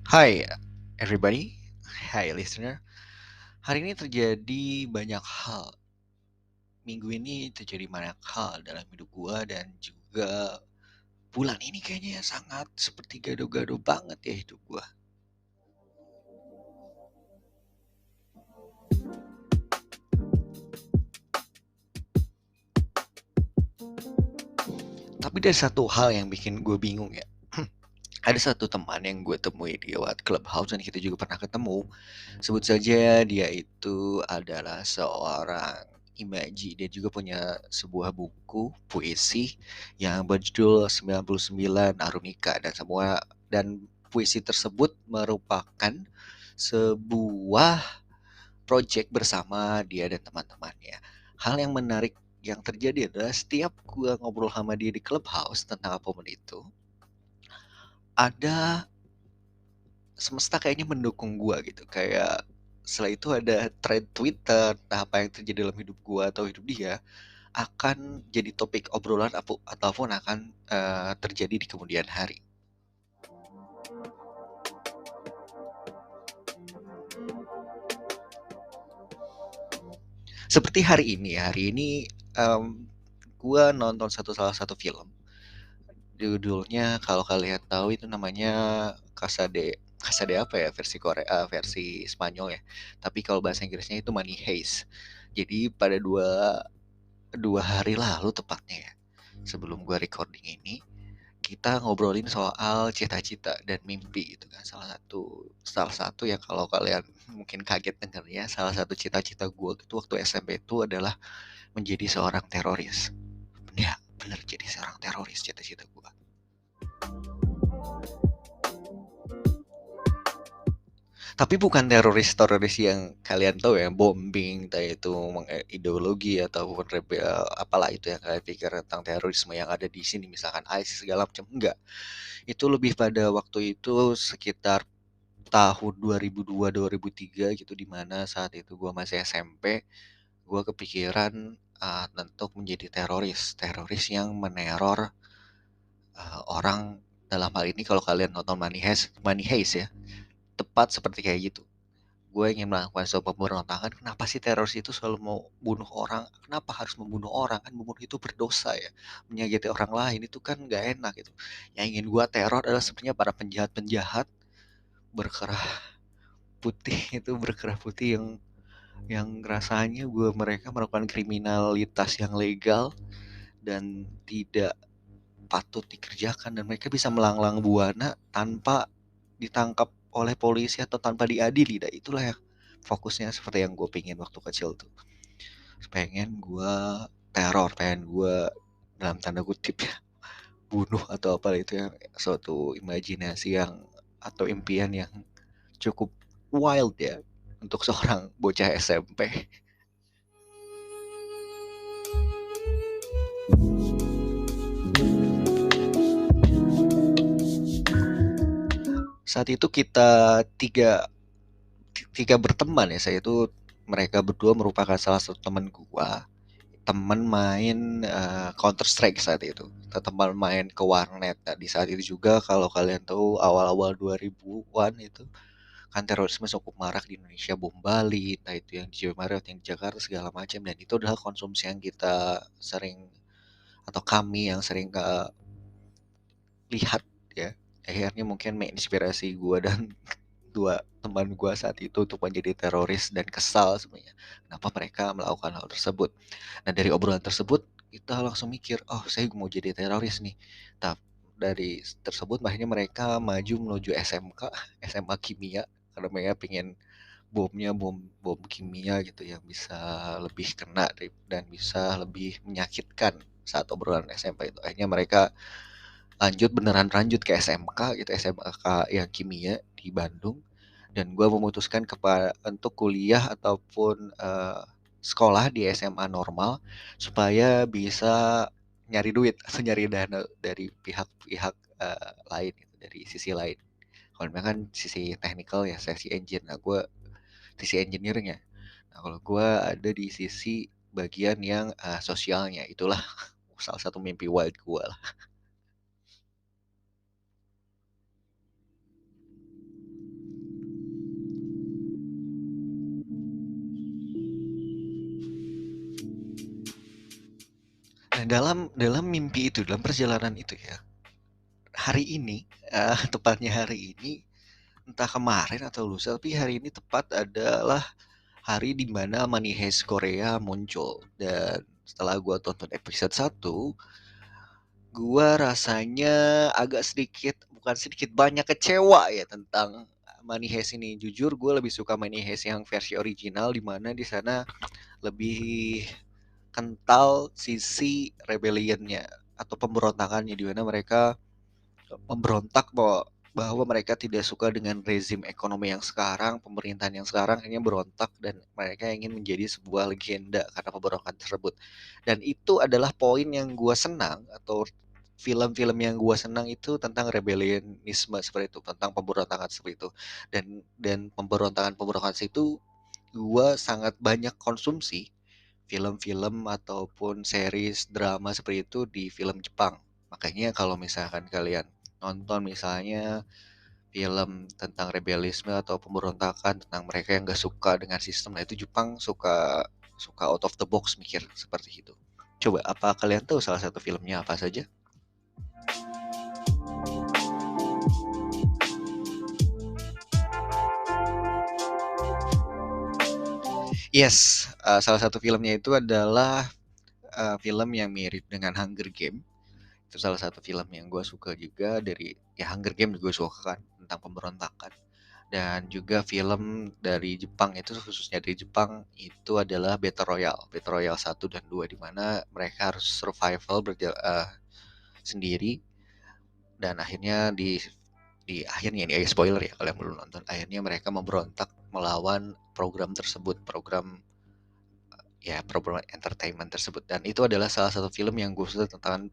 Hi everybody, hi listener. Hari ini terjadi banyak hal. Minggu ini terjadi banyak hal dalam hidup gua dan juga bulan ini kayaknya sangat seperti gado-gado banget ya hidup gua. Tapi ada satu hal yang bikin gue bingung ya. Ada satu teman yang gue temui di lewat Clubhouse dan kita juga pernah ketemu. Sebut saja dia itu adalah seorang imaji. Dia juga punya sebuah buku puisi yang berjudul 99 Arunika dan puisi tersebut merupakan sebuah project bersama dia dan teman-temannya. Hal yang menarik yang terjadi adalah setiap gue ngobrol sama dia di Clubhouse tentang apapun itu, ada semesta kayaknya mendukung gua gitu. Kayak setelah itu ada thread Twitter, entah apa yang terjadi dalam hidup gua atau hidup dia akan jadi topik obrolan ataupun akan terjadi di kemudian hari. Seperti hari ini gua nonton salah satu film. Judulnya kalau kalian tahu itu namanya Casa de Casa de apa ya versi Korea, versi Spanyol ya. Tapi kalau bahasa Inggrisnya itu Money Heist. Jadi pada dua hari lalu tepatnya ya, sebelum gua recording ini, kita ngobrolin soal cita-cita dan mimpi gitu kan. Salah satu yang kalau kalian mungkin kaget dengarnya, salah satu cita-cita gua itu waktu SMP itu adalah menjadi seorang teroris. Ya, bener jadi seorang teroris cita-cita gua. Tapi bukan teroris-teroris yang kalian tahu ya, bombing, entah itu ideologi ataupun rebel, apalah itu yang kalian pikir tentang terorisme yang ada di sini, misalkan ISIS segala macam. Enggak. Itu lebih pada waktu itu sekitar tahun 2002-2003 gitu, di mana saat itu gua masih SMP, gua kepikiran untuk menjadi teroris yang meneror orang. Dalam hal ini kalau kalian nonton Money Heist ya, tepat seperti kayak gitu. Gue ingin melakukan sebuah pemberontakan. Kenapa sih teroris itu selalu mau bunuh orang? Kenapa harus membunuh orang? Kan membunuh itu berdosa ya. Menyakiti orang lain itu kan nggak enak gitu. Yang ingin gue teror adalah sebenarnya para penjahat-penjahat berkerah putih itu, berkerah putih yang rasanya mereka melakukan kriminalitas yang legal dan tidak patut dikerjakan, dan mereka bisa melanglang buana tanpa ditangkap oleh polisi atau tanpa diadili. Dan itulah yang fokusnya seperti yang gue pingin waktu kecil tuh. Pengen gue teror, pengen gue dalam tanda kutip ya bunuh atau apa itu ya, suatu imajinasi yang atau impian yang cukup wild ya untuk seorang bocah SMP. Saat itu kita tiga tiga berteman ya. Saya itu, mereka berdua merupakan salah satu teman gua, teman main Counter Strike saat itu. Kita teman main ke warnet. Nah, di saat itu juga kalau kalian tahu awal-awal 2000-an itu kan terorisme cukup marak di Indonesia, bom Bali, nah itu yang di Jawa Barat, yang di Jakarta segala macam, dan itu adalah konsumsi yang kita sering, atau kami yang sering lihat ya. Akhirnya mungkin menginspirasi gue dan dua teman gue saat itu untuk menjadi teroris, dan kesal sebenarnya kenapa mereka melakukan hal tersebut. Nah, dari obrolan tersebut kita langsung mikir, oh saya mau jadi teroris nih. Tapi dari tersebut akhirnya mereka maju menuju SMK, SMA kimia, karena mereka pengen bomnya bom bom kimia gitu yang bisa lebih kena dan bisa lebih menyakitkan saat obrolan SMP itu. Akhirnya mereka beneran lanjut ke SMK gitu, SMK yang kimia di Bandung, dan gue memutuskan untuk kuliah ataupun sekolah di SMA normal supaya bisa nyari duit atau nyari dana dari pihak-pihak lain gitu, dari sisi lain. Kalau memang kan sisi technical ya, sesi engine. Nah, gue sisi engineering-nya. Nah, kalau gue ada di sisi bagian yang sosialnya. Itulah salah satu mimpi wild gue lah. dalam mimpi itu, dalam perjalanan itu ya, hari ini, tepatnya hari ini, entah kemarin atau lusa, tapi hari ini tepat adalah hari di mana Money Heist Korea muncul. Dan setelah gua tonton episode 1, gua rasanya agak sedikit, bukan sedikit, banyak kecewa ya tentang Money Heist ini. Jujur gue lebih suka Money Heist yang versi original, di mana di sana lebih kental sisi rebellionnya atau pemberontakannya, di mana mereka memberontak bahwa mereka tidak suka dengan rezim ekonomi yang sekarang, pemerintahan yang sekarang, akhirnya berontak dan mereka ingin menjadi sebuah legenda karena pemberontakan tersebut. Dan itu adalah poin yang gue senang, atau film-film yang gue senang itu tentang rebelionisme seperti itu, tentang pemberontakan seperti itu. Dan pemberontakan itu gue sangat banyak konsumsi film-film ataupun series drama seperti itu di film Jepang. Makanya kalau misalkan kalian nonton misalnya film tentang rebelisme atau pemberontakan, tentang mereka yang gak suka dengan sistem, nah itu Jepang suka suka out of the box mikir seperti itu. Coba, apa kalian tahu salah satu filmnya apa saja? Yes, salah satu filmnya itu adalah film yang mirip dengan Hunger Game. Itu salah satu film yang gue suka juga, dari ya Hunger Games gue suka kan, tentang pemberontakan. Dan juga film dari Jepang, itu khususnya dari Jepang, itu adalah Battle Royale. Battle Royale 1 dan 2, di mana mereka harus survival sendiri, dan akhirnya di akhirnya, ini spoiler ya kalau yang belum nonton, akhirnya mereka memberontak melawan program tersebut, program entertainment tersebut. Dan itu adalah salah satu film yang gue suka tentang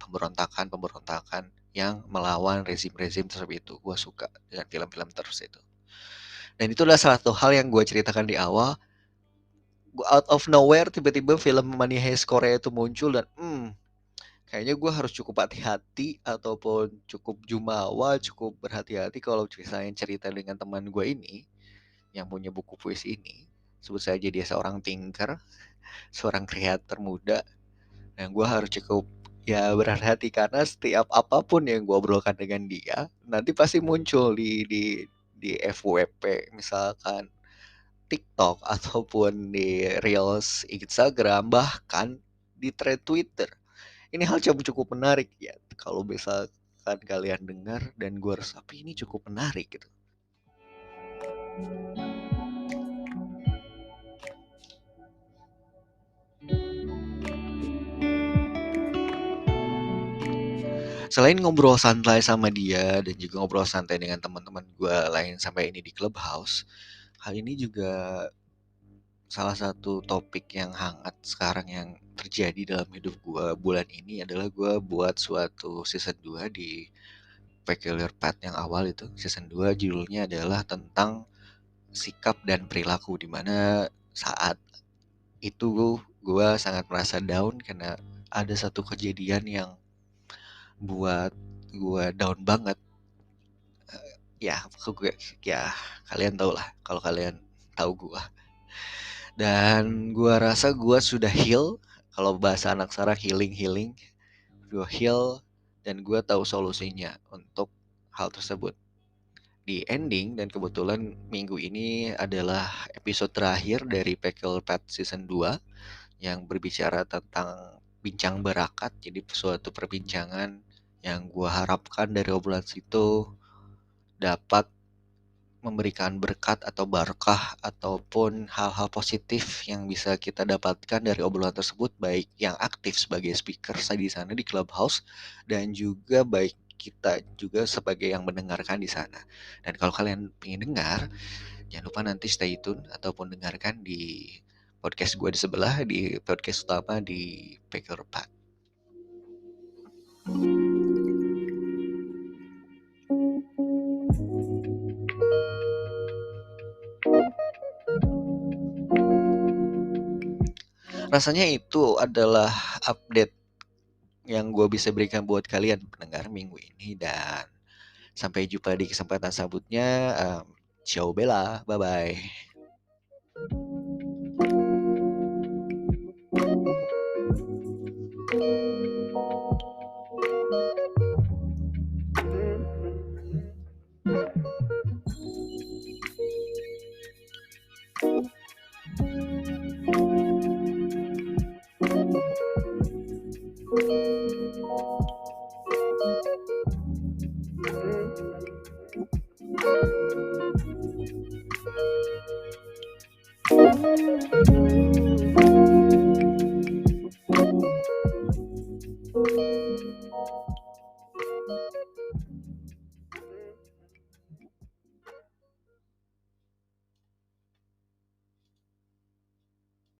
pemberontakan yang melawan rezim-rezim tersebut. Itu gue suka dengan film-film terus itu. Dan itu adalah salah satu hal yang gue ceritakan di awal. Gue out of nowhere tiba-tiba film Money Heist Korea itu muncul, dan kayaknya gue harus cukup hati-hati ataupun cukup jumawa, cukup berhati-hati kalau misalnya cerita dengan teman gue ini yang punya buku puisi ini. Sebut saja dia seorang thinker, seorang kreator muda, dan gue harus cukup ya berhati-hati, karena setiap apapun yang gue obrolkan dengan dia nanti pasti muncul di FWP, misalkan TikTok ataupun di Reels Instagram, bahkan di thread Twitter. Ini hal yang cukup menarik ya, kalau misalkan kalian dengar, dan gue rasa ini cukup menarik gitu. Selain ngobrol santai sama dia dan juga ngobrol santai dengan teman-teman gue lain sampai ini di Clubhouse, hal ini juga salah satu topik yang hangat sekarang yang terjadi dalam hidup gue bulan ini adalah gue buat suatu season 2 di Peculiar Path. Yang awal itu season 2 judulnya adalah tentang sikap dan perilaku, dimana saat itu gue sangat merasa down karena ada satu kejadian yang buat gue down banget. Ya, ya kalian tau lah kalau kalian tahu gue. Dan gue rasa gue sudah heal, kalau bahasa anak sekarang healing. Gue heal dan gue tahu solusinya untuk hal tersebut. Di ending, dan kebetulan minggu ini adalah episode terakhir dari Pekel Pet Season 2 yang berbicara tentang bincang berakat. Jadi suatu perbincangan yang gue harapkan dari obrolan situ dapat memberikan berkat atau berkah ataupun hal-hal positif yang bisa kita dapatkan dari obrolan tersebut, baik yang aktif sebagai speaker di sana di Clubhouse, dan juga baik kita juga sebagai yang mendengarkan di sana. Dan kalau kalian ingin dengar, jangan lupa nanti stay tune ataupun dengarkan di podcast gue di sebelah, di podcast utama di Packer Pat. Rasanya itu adalah update yang gue bisa berikan buat kalian pendengar minggu ini, dan sampai jumpa di kesempatan selanjutnya. Ciao Bella, bye bye.